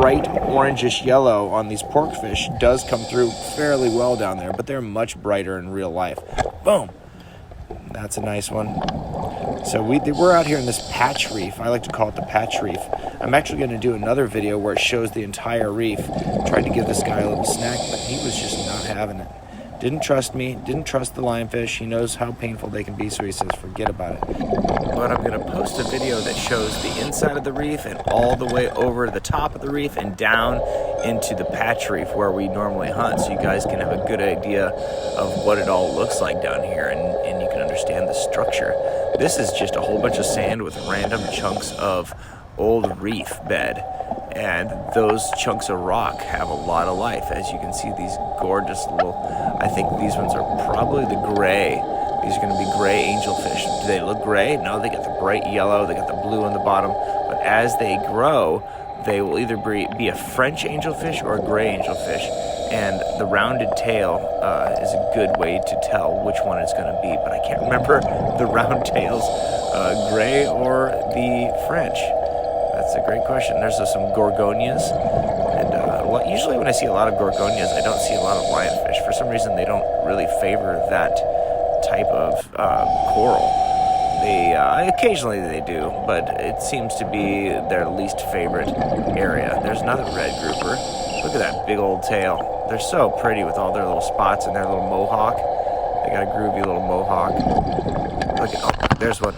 bright orangish yellow on these porkfish does come through fairly well down there, but they're much brighter in real life. Boom! That's a nice one. So we're out here in this patch reef. I like to call it the patch reef. I'm actually going to do another video where it shows the entire reef. Tried to give this guy a little snack, but he was just not having it. Didn't trust me, didn't trust the lionfish. He knows how painful they can be, so he says forget about it. But I'm going to post a video that shows the inside of the reef and all the way over to the top of the reef and down into the patch reef where we normally hunt, so you guys can have a good idea of what it all looks like down here, and you can understand the structure. This is just a whole bunch of sand with random chunks of old reef bed, and those chunks of rock have a lot of life. As you can see, these gorgeous little, I think these ones are probably the gray. These are going to be gray angelfish. Do they look gray? No, they got the bright yellow, they got the blue on the bottom, but as they grow, they will either be a French angelfish or a gray angelfish, and the rounded tail is a good way to tell which one it's going to be, but I can't remember the round tails, gray or the French. That's a great question. There's some gorgonias, and usually when I see a lot of gorgonias, I don't see a lot of lionfish. For some reason, they don't really favor that type of coral. Occasionally they do, but it seems to be their least favorite area. There's another red grouper. Look at that big old tail. They're so pretty with all their little spots and their little mohawk. They got a groovy little mohawk. Look at, oh, there's one.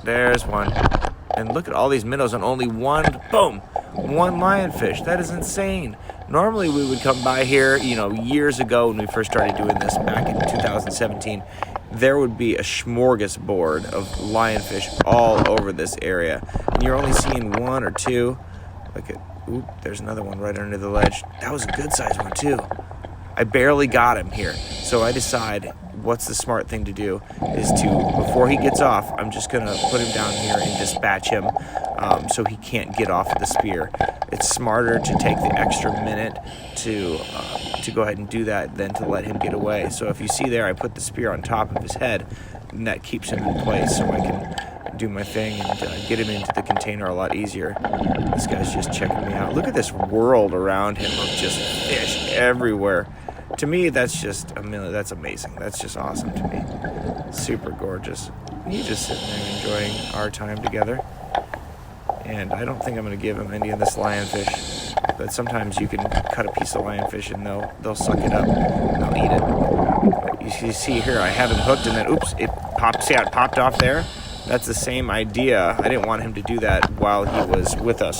There's one. And look at all these minnows on only one, boom, one lionfish. That is insane. Normally we would come by here, years ago when we first started doing this back in 2017, there would be a smorgasbord of lionfish all over this area. And you're only seeing one or two. Look at, oop, there's another one right under the ledge. That was a good sized one too. I barely got him here. So I decide what's the smart thing to do is to, before he gets off, I'm just going to put him down here and dispatch him so he can't get off the spear. It's smarter to take the extra minute to go ahead and do that than to let him get away. So if you see there, I put the spear on top of his head, and that keeps him in place so I can do my thing and get him into the container a lot easier. This guy's just checking me out. Look at this world around him of just fish everywhere. To me, that's that's amazing. That's just awesome to me. Super gorgeous. He's just sitting there enjoying our time together. And I don't think I'm going to give him any of this lionfish. But sometimes you can cut a piece of lionfish and they'll suck it up and they'll eat it. You see here, I have him hooked and then, oops, it popped. See how it popped off there? That's the same idea. I didn't want him to do that while he was with us.